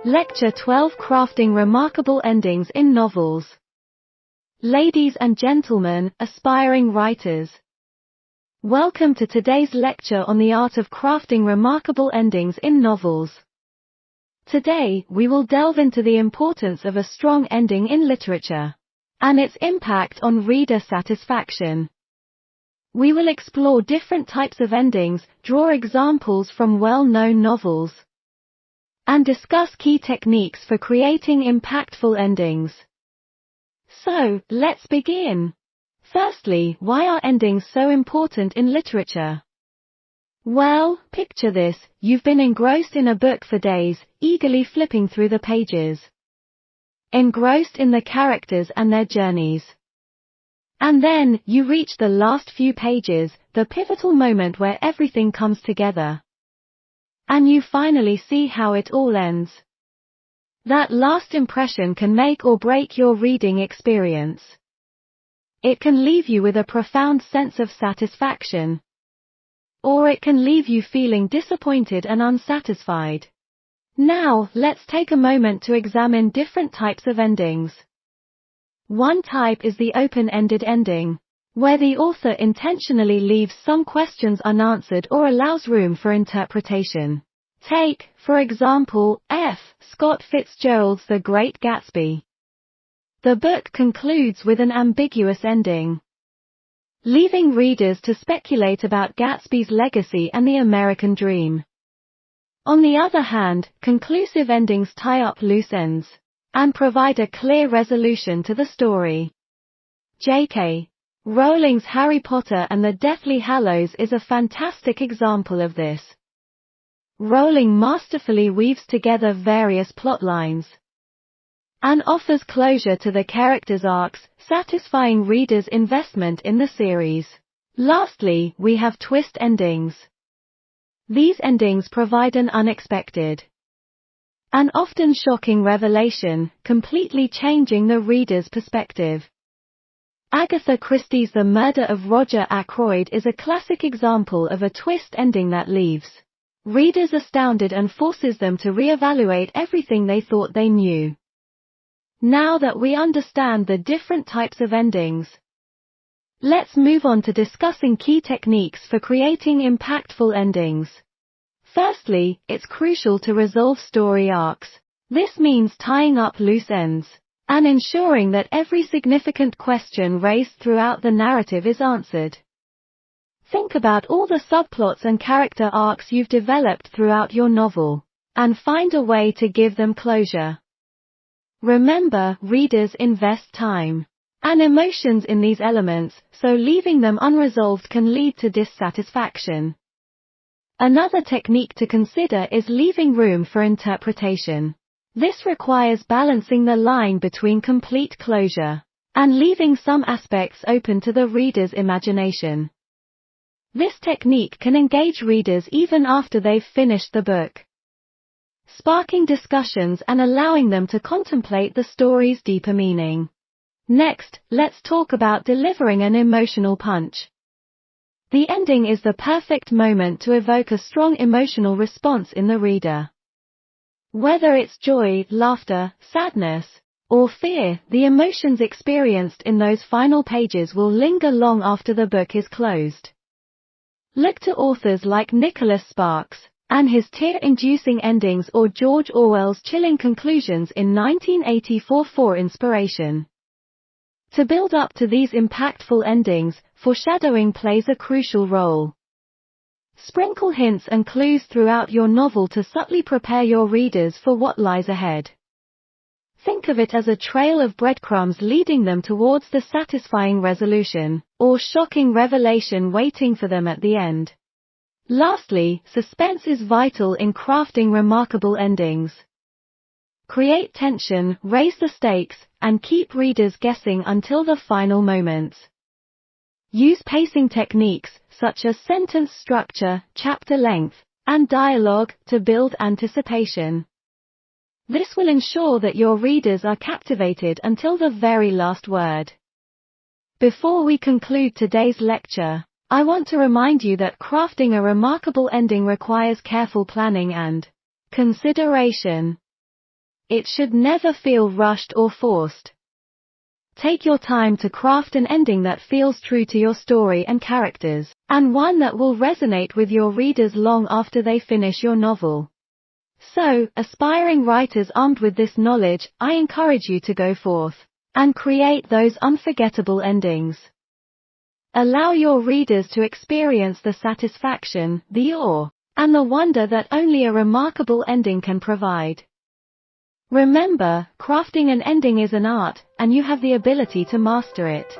Lecture 12: Crafting Remarkable Endings in Novels. Ladies and gentlemen, aspiring writers. Welcome to today's lecture on the art of crafting remarkable endings in novels. Today, we will delve into the importance of a strong ending in literature and its impact on reader satisfaction. We will explore different types of endings, draw examples from well-known novels, and discuss key techniques for creating impactful endings. So, let's begin. Firstly, why are endings so important in literature? Well, picture this: you've been engrossed in a book for days, eagerly flipping through the pages, engrossed in the characters and their journeys. And then, you reach the last few pages, the pivotal moment where everything comes together, and you finally see how it all ends. That last impression can make or break your reading experience. It can leave you with a profound sense of satisfaction, or it can leave you feeling disappointed and unsatisfied. Now, let's take a moment to examine different types of endings. One type is the open-ended ending, where the author intentionally leaves some questions unanswered or allows room for interpretation. Take, for example, F. Scott Fitzgerald's The Great Gatsby. The book concludes with an ambiguous ending, leaving readers to speculate about Gatsby's legacy and the American dream. On the other hand, conclusive endings tie up loose ends and provide a clear resolution to the story. J.K. Rowling's Harry Potter and the Deathly Hallows is a fantastic example of this. Rowling masterfully weaves together various plot lines and offers closure to the characters' arcs, satisfying readers' investment in the series. Lastly, we have twist endings. These endings provide an unexpected and often shocking revelation, completely changing the reader's perspective. Agatha Christie's The Murder of Roger Ackroyd is a classic example of a twist ending that leaves readers astounded and forces them to reevaluate everything they thought they knew. Now that we understand the different types of endings, let's move on to discussing key techniques for creating impactful endings. Firstly, it's crucial to resolve story arcs. This means tying up loose ends and ensuring that every significant question raised throughout the narrative is answered. Think about all the subplots and character arcs you've developed throughout your novel, and find a way to give them closure. Remember, readers invest time and emotions in these elements, so leaving them unresolved can lead to dissatisfaction. Another technique to consider is leaving room for interpretation. This requires balancing the line between complete closure and leaving some aspects open to the reader's imagination. This technique can engage readers even after they've finished the book, sparking discussions and allowing them to contemplate the story's deeper meaning. Next, let's talk about delivering an emotional punch. The ending is the perfect moment to evoke a strong emotional response in the reader. Whether it's joy, laughter, sadness, or fear, the emotions experienced in those final pages will linger long after the book is closed. Look to authors like Nicholas Sparks and his tear-inducing endings, or George Orwell's chilling conclusions in 1984 for inspiration. To build up to these impactful endings, foreshadowing plays a crucial role. Sprinkle hints and clues throughout your novel to subtly prepare your readers for what lies ahead. Think of it as a trail of breadcrumbs leading them towards the satisfying resolution, or shocking revelation waiting for them at the end. Lastly, suspense is vital in crafting remarkable endings. Create tension, raise the stakes, and keep readers guessing until the final moments. Use pacing techniques, such as sentence structure, chapter length, and dialogue, to build anticipation. This will ensure that your readers are captivated until the very last word. Before we conclude today's lecture, I want to remind you that crafting a remarkable ending requires careful planning and consideration. it should never feel rushed or forced. Take your time to craft an ending that feels true to your story and characters, and one that will resonate with your readers long after they finish your novel. So, aspiring writers armed with this knowledge, I encourage you to go forth and create those unforgettable endings. Allow your readers to experience the satisfaction, the awe, and the wonder that only a remarkable ending can provide. Remember, crafting an ending is an art, and you have the ability to master it.